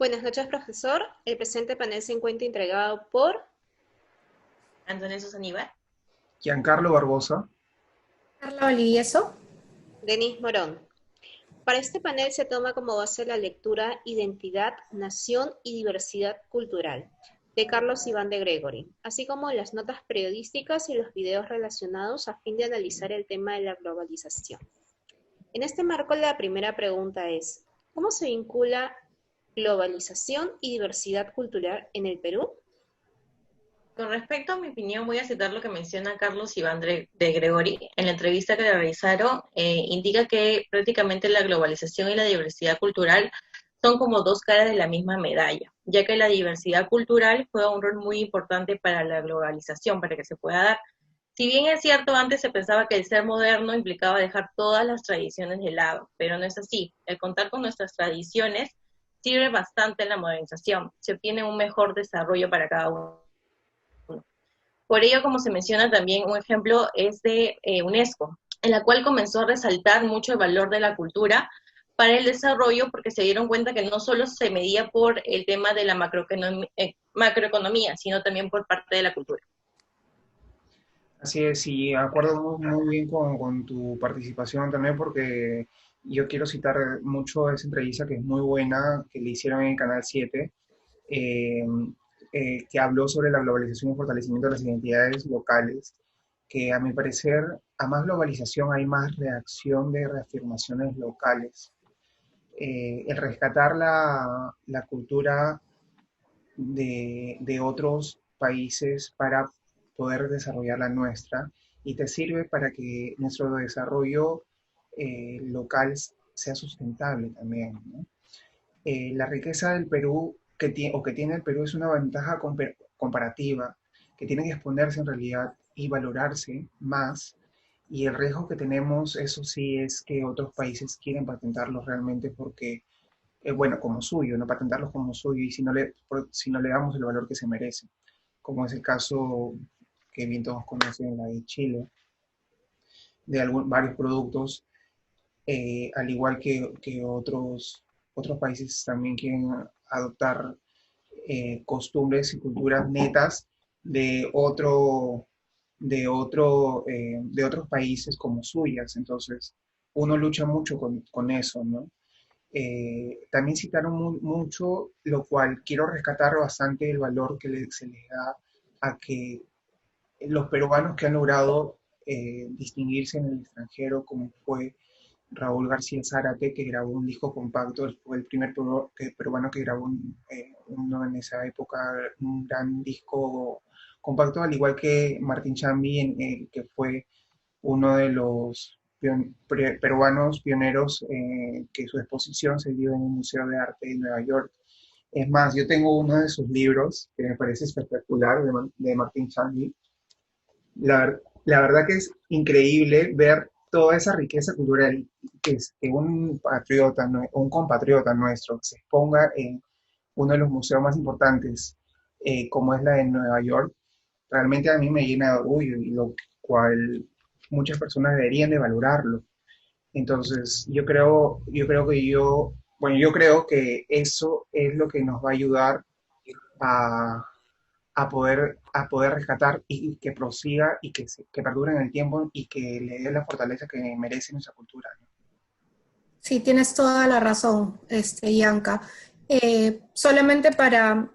Buenas noches, profesor. El presente panel se encuentra integrado por Antonio Susaníbar. Giancarlo Barbosa. Carla Olivieso. Denis Morón. Para este panel se toma como base la lectura Identidad, Nación y Diversidad Cultural de Carlos Iván de Gregory, así como las notas periodísticas y los videos relacionados a fin de analizar el tema de la globalización. En este marco, la primera pregunta es, ¿cómo se vincula globalización y diversidad cultural en el Perú? Con respecto a mi opinión, voy a citar lo que menciona Carlos Iván de Gregory. En la entrevista que le realizaron, indica que prácticamente la globalización y la diversidad cultural son como dos caras de la misma medalla, ya que la diversidad cultural juega un rol muy importante para la globalización, para que se pueda dar. Si bien es cierto, antes se pensaba que el ser moderno implicaba dejar todas las tradiciones de lado, pero no es así. El contar con nuestras tradiciones sirve bastante en la modernización. Se obtiene un mejor desarrollo para cada uno. Por ello, como se menciona también, un ejemplo es de UNESCO, en la cual comenzó a resaltar mucho el valor de la cultura para el desarrollo, porque se dieron cuenta que no solo se medía por el tema de la macroeconomía, sino también por parte de la cultura. Así es, y acuerdo muy bien con tu participación también porque yo quiero citar mucho esa entrevista que es muy buena, que le hicieron en Canal 7, eh, que habló sobre la globalización y fortalecimiento de las identidades locales, que a mi parecer, a más globalización hay más reacción de reafirmaciones locales. El rescatar la cultura de otros países para poder desarrollar la nuestra y te sirve para que nuestro desarrollo local sea sustentable también, ¿no? La riqueza del Perú que tiene el Perú es una ventaja comparativa que tiene que exponerse en realidad y valorarse más. Y el riesgo que tenemos, eso sí, es que otros países quieren patentarlo realmente porque bueno, como suyo, no patentarlos como suyo y si no le damos el valor que se merece, como es el caso que bien todos conocen, la de Chile, de varios productos, al igual que otros países también quieren adoptar costumbres y culturas netas de de otros países como suyas. Entonces, uno lucha mucho con eso, ¿no? También citaron mucho, lo cual quiero rescatar bastante el valor que se les da a que los peruanos que han logrado distinguirse en el extranjero, como fue Raúl García Zárate, que grabó un disco compacto, fue el primer peruano que grabó uno en esa época, un gran disco compacto, al igual que Martín Chambi, que fue uno de los peruanos pioneros que su exposición se dio en el Museo de Arte de Nueva York. Es más, yo tengo uno de sus libros que me parece espectacular de Martín Changi. La verdad que es increíble ver toda esa riqueza cultural que un patriota, un compatriota nuestro se exponga en uno de los museos más importantes, como es la de Nueva York. Realmente a mí me llena de orgullo y lo cual muchas personas deberían de valorarlo. Entonces, bueno, yo creo que eso es lo que nos va a ayudar a, a poder rescatar y que prosiga y que perdure en el tiempo y que le dé la fortaleza que merece nuestra cultura, ¿no? Sí, tienes toda la razón, Yanka. Solamente para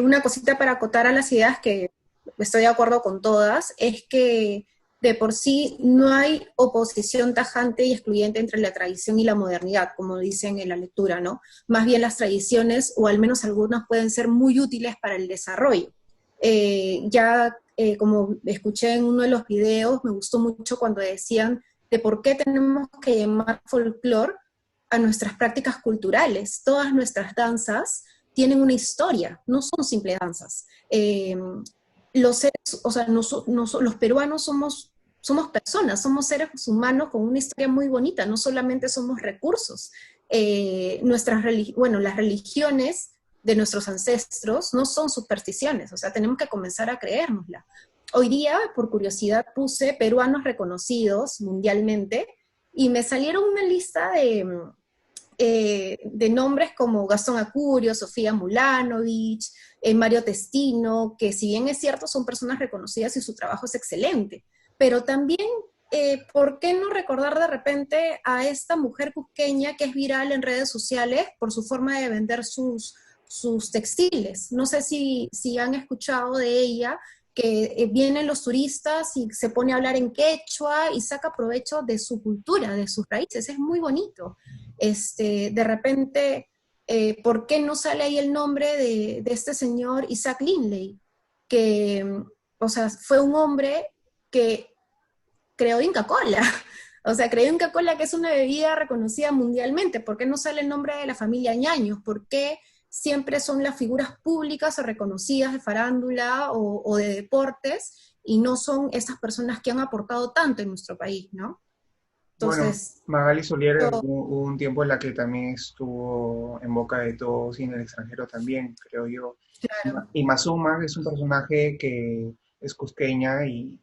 una cosita para acotar a las ideas que estoy de acuerdo con todas, es que de por sí no hay oposición tajante y excluyente entre la tradición y la modernidad, como dicen en la lectura, ¿no? Más bien las tradiciones, o al menos algunas, pueden ser muy útiles para el desarrollo. Como escuché en uno de los videos, me gustó mucho cuando decían de por qué tenemos que llamar folclore a nuestras prácticas culturales. Todas nuestras danzas tienen una historia, no son simples danzas. Los seres, o sea, los peruanos somos personas, somos seres humanos con una historia muy bonita, no solamente somos recursos. Las religiones de nuestros ancestros no son supersticiones, o sea, tenemos que comenzar a creérnosla. Hoy día, por curiosidad, puse peruanos reconocidos mundialmente y me salieron una lista de de nombres como Gastón Acurio, Sofía Mulanovich, Mario Testino, que si bien es cierto son personas reconocidas y su trabajo es excelente, pero también, ¿por qué no recordar de repente a esta mujer cusqueña que es viral en redes sociales por su forma de vender sus textiles? No sé si han escuchado de ella, que vienen los turistas y se pone a hablar en quechua y saca provecho de su cultura, de sus raíces. Es muy bonito. De repente, ¿por qué no sale ahí el nombre de este señor Isaac Linley? Que, o sea, fue un hombre que creó Inca Kola. O sea, creó Inca Kola, que es una bebida reconocida mundialmente. ¿Por qué no sale el nombre de la familia Ñaños? ¿Por qué siempre son las figuras públicas o reconocidas de farándula o de deportes y no son esas personas que han aportado tanto en nuestro país, ¿no? Bueno, Entonces, Magali Solier yo- hubo un tiempo en la que también estuvo en boca de todos y en el extranjero también, creo yo. claro. Y Mazuma es un personaje que es cusqueña y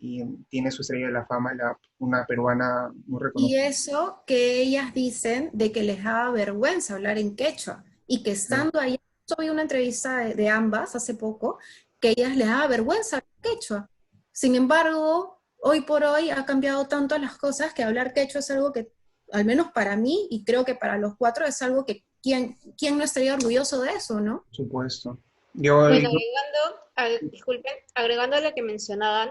tiene su estrella de la fama, una peruana muy Y reconocida. eso que ellas dicen de que les daba vergüenza hablar en quechua y que estando ahí, yo vi una entrevista de ambas hace poco, que a ellas les daba vergüenza hablar quechua. Sin embargo, hoy por hoy ha cambiado tanto las cosas que hablar quechua es algo que, al menos para mí, y creo que para los cuatro, es algo que quién no estaría orgulloso de eso, ¿no? Por supuesto. Yo, Bueno, disculpen, agregando a lo que mencionaban,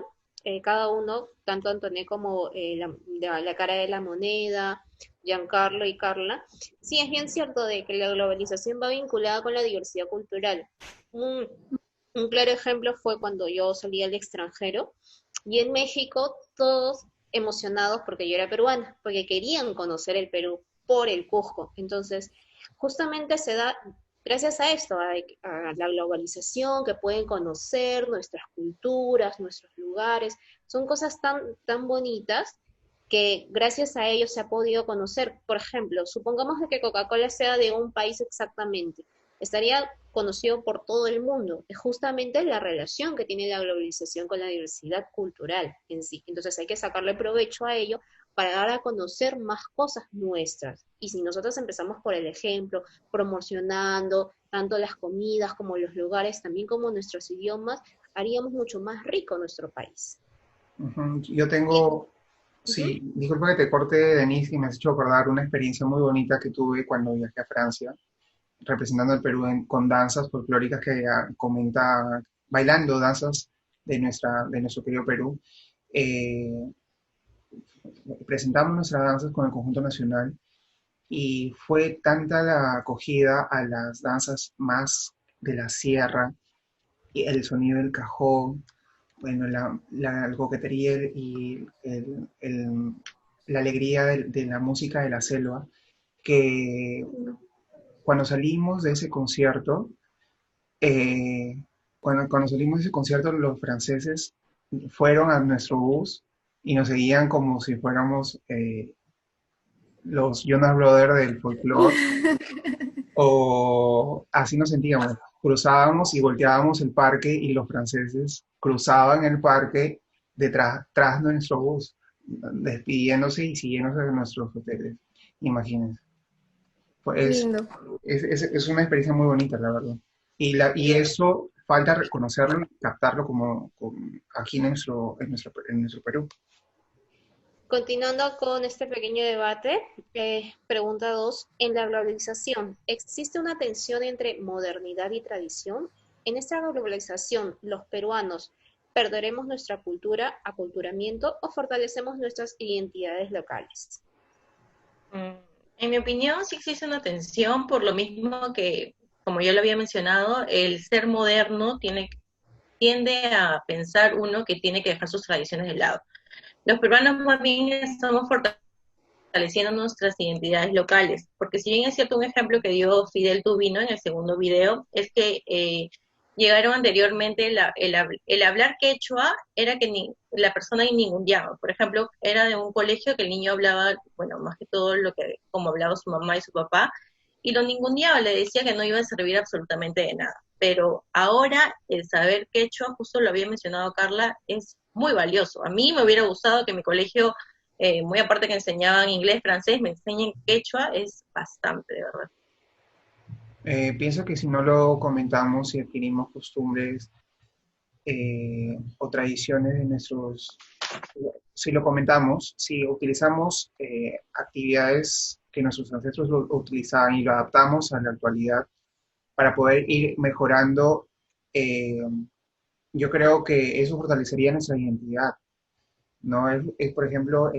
cada uno, tanto Antoné como la cara de la moneda, Giancarlo y Carla, sí es bien cierto de que la globalización va vinculada con la diversidad cultural. Un, un claro ejemplo fue cuando yo salí al extranjero y en México todos emocionados porque yo era peruana, porque querían conocer el Perú por el Cusco. Entonces, justamente se da gracias a esto, a la globalización, que pueden conocer nuestras culturas, nuestros lugares, son cosas tan bonitas que gracias a ellos se ha podido conocer. Por ejemplo, supongamos de que Coca-Cola sea de un país exactamente, estaría conocido por todo el mundo. Es justamente la relación que tiene la globalización con la diversidad cultural en sí. Entonces hay que sacarle provecho a ello para dar a conocer más cosas nuestras. Y si nosotros empezamos por el ejemplo, promocionando tanto las comidas como los lugares, también como nuestros idiomas, haríamos mucho más rico nuestro país. yo tengo, sí, disculpa que te corte, Denise, y me has hecho acordar una experiencia muy bonita que tuve cuando viajé a Francia, representando al Perú con danzas folclóricas que comenta, bailando danzas de nuestro querido Perú. Eh, Presentamos nuestras danzas con el conjunto nacional y fue tanta la acogida a las danzas más de la sierra y el sonido del cajón, bueno, la coquetería y la alegría de la música de la selva, que cuando salimos de ese concierto, eh, cuando salimos de ese concierto, los franceses fueron a nuestro bus y nos seguían como si fuéramos los Jonas Brothers del folclore, o así nos sentíamos. Cruzábamos y volteábamos el parque y los franceses cruzaban el parque detrás tras nuestro bus, despidiéndose y siguiéndose de nuestros hoteles. Imagínense. Pues Lindo. es una experiencia muy bonita, la verdad. Y eso falta reconocerlo y captarlo aquí en nuestro Perú. Continuando con este pequeño debate, pregunta 2. En la globalización, ¿existe una tensión entre modernidad y tradición? En esta globalización, ¿los peruanos perderemos nuestra cultura, aculturamiento o fortalecemos nuestras identidades locales? Mm, En mi opinión, sí existe una tensión, por lo mismo que, como ya lo había mencionado, el ser moderno tiende a pensar uno que tiene que dejar sus tradiciones de lado. Los peruanos más bien estamos fortaleciendo nuestras identidades locales, porque si bien es cierto un ejemplo que dio Fidel Tubino en el segundo video, es que llegaron anteriormente, el hablar quechua era que la persona iningundiaba. Por ejemplo, era de un colegio que el niño hablaba, bueno, más que todo lo que como hablaba su mamá y su papá, y lo ningundiaba, le decía que no iba a servir absolutamente de nada. Pero ahora el saber quechua, justo lo había mencionado Carla, es muy valioso. A mí me hubiera gustado que mi colegio muy aparte que enseñaban inglés, francés, me enseñan quechua, es bastante, de verdad. Pienso que si no lo comentamos y adquirimos costumbres o tradiciones de nuestros, si lo comentamos, si utilizamos actividades que nuestros ancestros utilizaban y lo adaptamos a la actualidad para poder ir mejorando, eh, yo creo que eso fortalecería nuestra identidad, ¿no? Por ejemplo,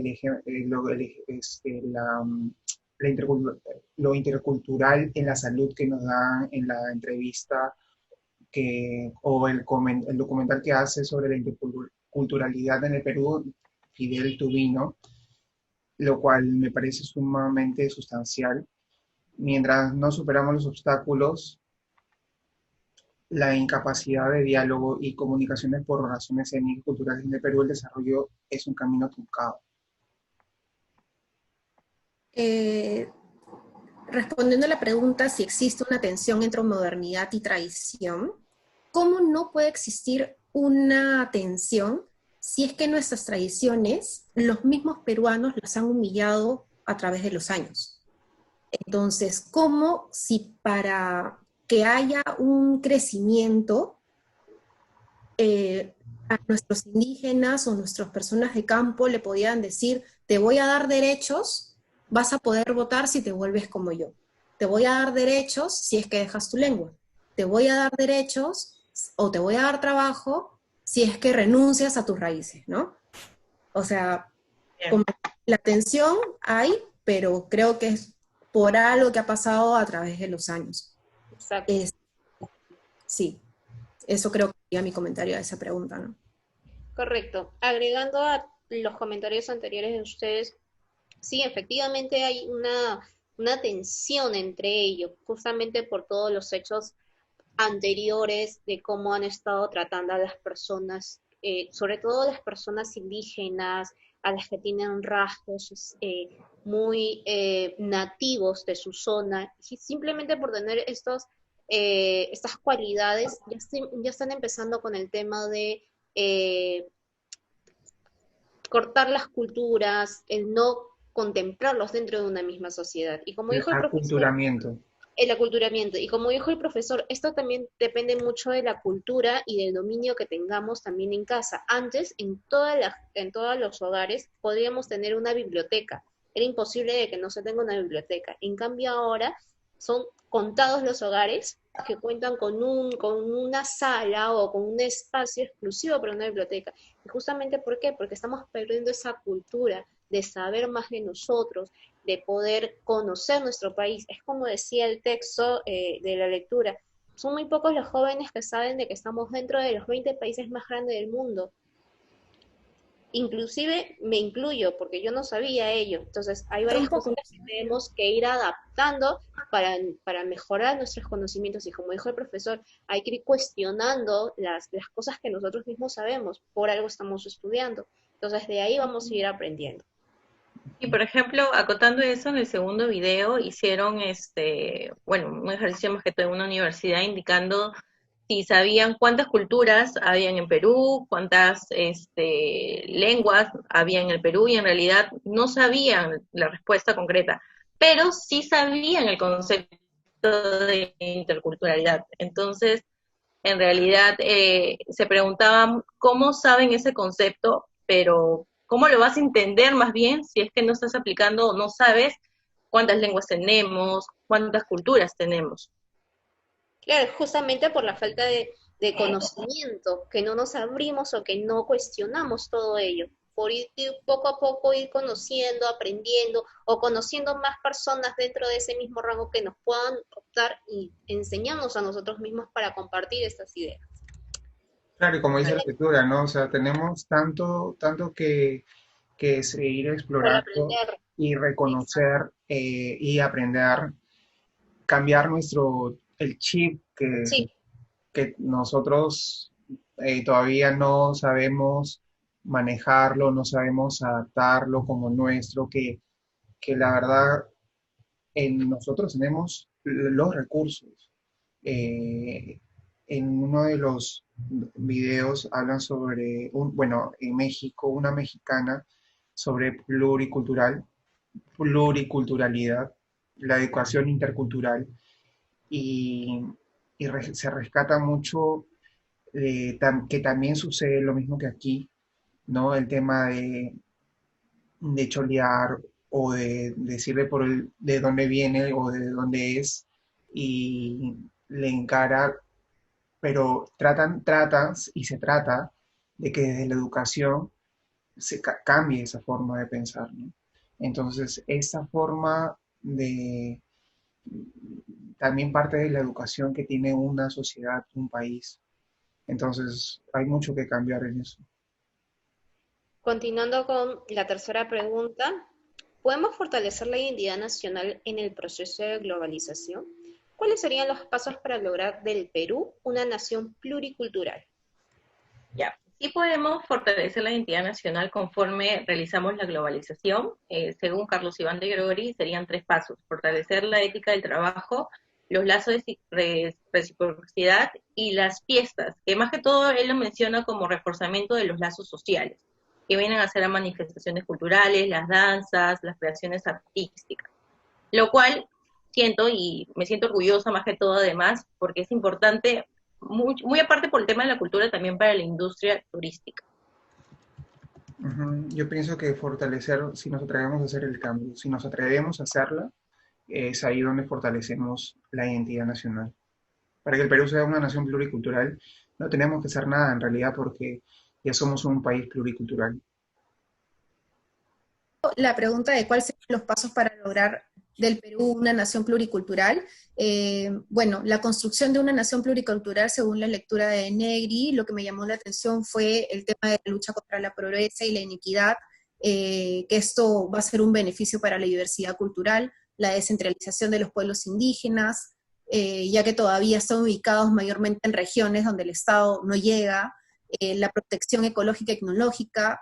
lo intercultural en la salud que nos dan en la entrevista o el documental que hace sobre la interculturalidad en el Perú, Fidel Tubino, lo cual me parece sumamente sustancial. Mientras no superamos los obstáculos, la incapacidad de diálogo y comunicaciones por razones étnicas y culturales en el Perú, el desarrollo es un camino truncado. Respondiendo a la pregunta si existe una tensión entre modernidad y tradición, ¿cómo no puede existir una tensión si es que nuestras tradiciones, los mismos peruanos las han humillado a través de los años? Entonces, ¿cómo si para que haya un crecimiento a nuestros indígenas o nuestras personas de campo le podían decir, te voy a dar derechos, vas a poder votar si te vuelves como yo. Te voy a dar derechos si es que dejas tu lengua. Te voy a dar derechos o te voy a dar trabajo si es que renuncias a tus raíces, ¿no? O sea, como la tensión hay, pero creo que es por algo que ha pasado a través de los años. Exacto. Sí, eso creo que sería mi comentario a esa pregunta, ¿no? Correcto. Agregando a los comentarios anteriores de ustedes, sí, efectivamente hay una tensión entre ellos, justamente por todos los hechos anteriores de cómo han estado tratando a las personas, sobre todo las personas indígenas, a las que tienen rasgos muy nativos de su zona, y simplemente por tener estas cualidades, ya están empezando con el tema de cortar las culturas, el no contemplarlos dentro de una misma sociedad. Y como El dijo el profesor, aculturamiento. el aculturamiento. Y como dijo el profesor, esto también depende mucho de la cultura y del dominio que tengamos también en casa. Antes, en todos los hogares, podríamos tener una biblioteca. Era imposible de que no se tenga una biblioteca. En cambio, ahora son contados los hogares que cuentan con una sala o con un espacio exclusivo para una biblioteca. Y justamente, ¿por qué? Porque estamos perdiendo esa cultura de saber más de nosotros, de poder conocer nuestro país. Es como decía el texto de la lectura, son muy pocos los jóvenes que saben de que estamos dentro de los 20 países más grandes del mundo. Inclusive me incluyo, porque yo no sabía ello. Entonces, hay varias cosas que tenemos que ir adaptando para mejorar nuestros conocimientos. Y como dijo el profesor, hay que ir cuestionando las cosas que nosotros mismos sabemos. Por algo estamos estudiando. Entonces, de ahí vamos a ir aprendiendo. Y por ejemplo, acotando eso, en el segundo video hicieron bueno, un ejercicio más que todo en una universidad indicando si sabían cuántas culturas habían en Perú, cuántas lenguas había en el Perú, y en realidad no sabían la respuesta concreta, pero sí sabían el concepto de interculturalidad. Entonces, en realidad se preguntaban cómo saben ese concepto, pero cómo lo vas a entender más bien si es que no estás aplicando o no sabes cuántas lenguas tenemos, cuántas culturas tenemos. Claro, justamente por la falta de conocimiento, que no nos abrimos o que no cuestionamos todo ello. Por ir poco a poco ir conociendo, aprendiendo o conociendo más personas dentro de ese mismo rango que nos puedan optar y enseñarnos a nosotros mismos para compartir estas ideas. Claro, y como dice la escritura, ¿no? O sea, tenemos tanto que seguir Por explorando aprender. y reconocer y aprender, cambiar el chip Sí, que nosotros todavía no sabemos manejarlo, no sabemos adaptarlo como nuestro, que la verdad nosotros tenemos los recursos. Eh, en uno de los videos hablan sobre, bueno, en México, una mexicana sobre pluriculturalidad, la educación intercultural y, se rescata mucho que también sucede lo mismo que aquí, ¿no? El tema de cholear o de decirle de dónde viene o de dónde es y le encara, pero tratas y se trata de que desde la educación cambie esa forma de pensar, ¿no? Entonces, esa forma de también parte de la educación que tiene una sociedad, un país. Entonces, hay mucho que cambiar en eso. Continuando con la tercera pregunta, ¿podemos fortalecer la identidad nacional en el proceso de globalización? ¿Cuáles serían los pasos para lograr del Perú una nación pluricultural? Ya, sí podemos fortalecer la identidad nacional conforme realizamos la globalización. Según Carlos Iván de Gregori, serían 3 pasos: fortalecer la ética del trabajo, los lazos de reciprocidad y las fiestas, que más que todo él lo menciona como reforzamiento de los lazos sociales, que vienen a ser las manifestaciones culturales, las danzas, las creaciones artísticas, lo cual siento y me siento orgullosa más que todo además, porque es importante, muy aparte por el tema de la cultura, también para la industria turística. Yo pienso que fortalecer, si nos atrevemos a hacer el cambio, si nos atrevemos a hacerla, es ahí donde fortalecemos la identidad nacional. Para que el Perú sea una nación pluricultural, no tenemos que hacer nada en realidad porque ya somos un país pluricultural. La pregunta de cuáles serían los pasos para lograr del Perú una nación pluricultural. Bueno, la construcción de una nación pluricultural, según la lectura de Negri, lo que me llamó la atención fue el tema de la lucha contra la pobreza y la inequidad, que esto va a ser un beneficio para la diversidad cultural, la descentralización de los pueblos indígenas, ya que todavía están ubicados mayormente en regiones donde el Estado no llega, la protección ecológica y tecnológica.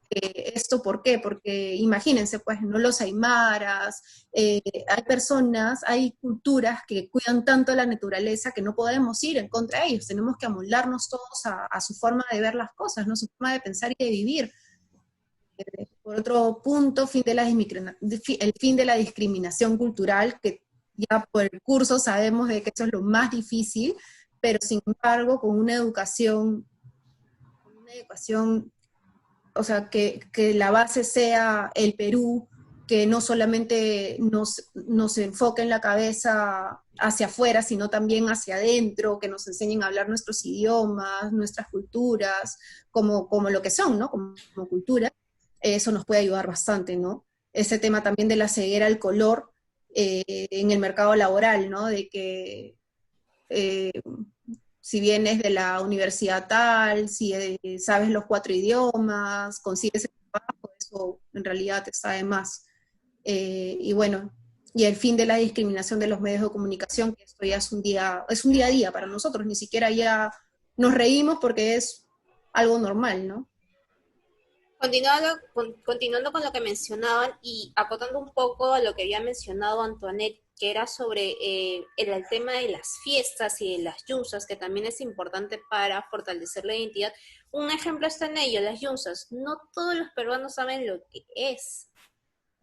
¿Esto por qué? Porque imagínense, pues, ¿no? Los aymaras, hay personas, hay culturas que cuidan tanto la naturaleza que no podemos ir en contra de ellos, tenemos que amoldarnos todos a su forma de ver las cosas, ¿no? Su forma de pensar y de vivir. Por otro punto, el fin de la discriminación cultural, que ya por el curso sabemos de que eso es lo más difícil, pero sin embargo, con una educación, o sea, que la base sea el Perú, que no solamente nos enfoque en la cabeza hacia afuera, sino también hacia adentro, que nos enseñen a hablar nuestros idiomas, nuestras culturas, como lo que son, ¿no? Como cultura, eso nos puede ayudar bastante, ¿no? Ese tema también de la ceguera al color en el mercado laboral, ¿no? De que eh, si vienes de la universidad tal, si sabes los 4 idiomas, consigues el trabajo, eso en realidad te sabe más. Y bueno, y el fin de la discriminación de los medios de comunicación, que esto ya es un día a día para nosotros, ni siquiera ya nos reímos porque es algo normal, ¿no? Continuando con lo que mencionaban y acotando un poco a lo que había mencionado Antoinette, que era sobre el tema de las fiestas y de las yunzas, que también es importante para fortalecer la identidad. Un ejemplo está en ello, las yunzas. No todos los peruanos saben lo que es.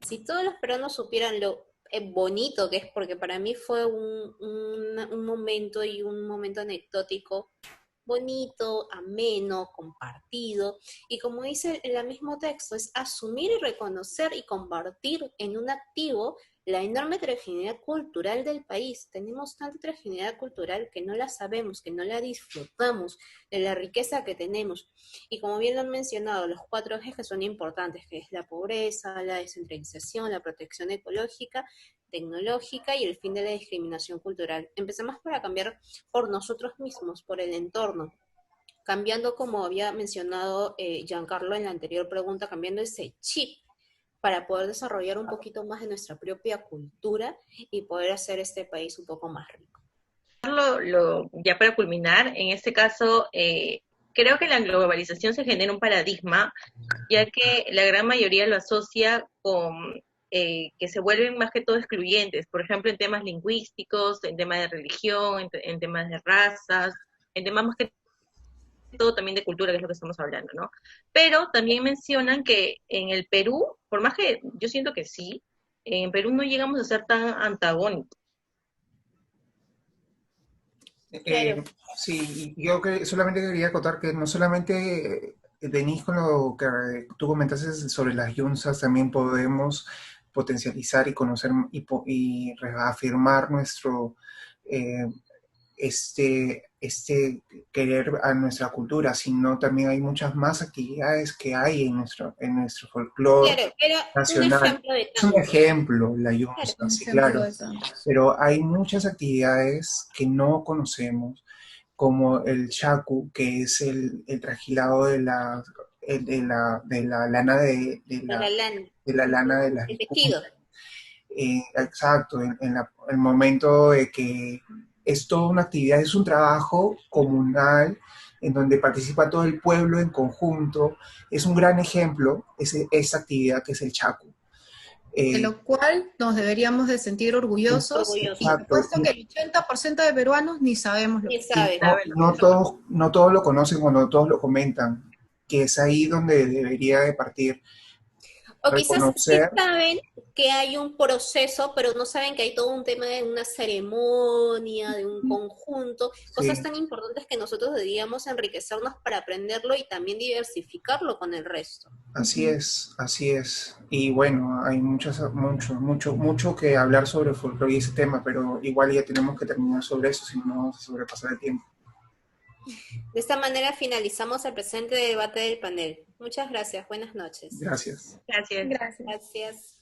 Si todos los peruanos supieran lo bonito que es, porque para mí fue un momento y un momento anecdótico bonito, ameno, compartido, y como dice el mismo texto, es asumir y reconocer y compartir en un activo la enorme heterogeneidad cultural del país. Tenemos tanta heterogeneidad cultural que no la sabemos, que no la disfrutamos, de la riqueza que tenemos. Y como bien lo han mencionado, los 4 ejes son importantes, que es la pobreza, la descentralización, la protección ecológica, tecnológica y el fin de la discriminación cultural. Empecemos para cambiar por nosotros mismos, por el entorno, cambiando, como había mencionado Giancarlo en la anterior pregunta, cambiando ese chip para poder desarrollar un poquito más de nuestra propia cultura y poder hacer este país un poco más rico. Ya para culminar, en este caso, creo que la globalización se genera un paradigma, ya que la gran mayoría lo asocia con que se vuelven más que todo excluyentes, por ejemplo, en temas lingüísticos, en temas de religión, en temas de razas, en temas más que todo también de cultura, que es lo que estamos hablando, ¿no? Pero también mencionan que en el Perú, por más que yo siento que sí, en Perú no llegamos a ser tan antagónicos. Claro. Sí, yo solamente quería acotar que no solamente, Denise, con lo que tú comentaste sobre las yunzas, también podemos potencializar y conocer y reafirmar nuestro, eh, este querer a nuestra cultura, sino también hay muchas más actividades que hay en nuestro folclore Claro, era un nacional. ejemplo de Es un tantos. ejemplo, la Claro. yunza, Un sí, ejemplo claro, de tantos. pero hay muchas actividades que no conocemos, como el shaku, que es el trajilado de la lana De la lana. de la lana de las El vicuñas. vestido. Exacto, el momento de que es toda una actividad, es un trabajo comunal en donde participa todo el pueblo en conjunto. Es un gran ejemplo esa actividad que es el chaco. De Eh, lo cual nos deberíamos de sentir orgullosos y Orgulloso. exacto, puesto que el 80% de peruanos ni sabemos lo Ni que es. y sabe. no, no todos lo conocen cuando todos lo comentan, que es ahí donde debería de partir, O quizás sí reconocer. saben que hay un proceso, pero no saben que hay todo un tema de una ceremonia, de un conjunto, cosas Sí, tan importantes que nosotros deberíamos enriquecernos para aprenderlo y también diversificarlo con el resto. así es, así es. Y bueno, hay mucho que hablar sobre folclore y ese tema, pero igual ya tenemos que terminar sobre eso, si no nos vamos a sobrepasar el tiempo. De esta manera finalizamos el presente debate del panel. Muchas gracias. Buenas noches. Gracias. Gracias. Gracias. Gracias.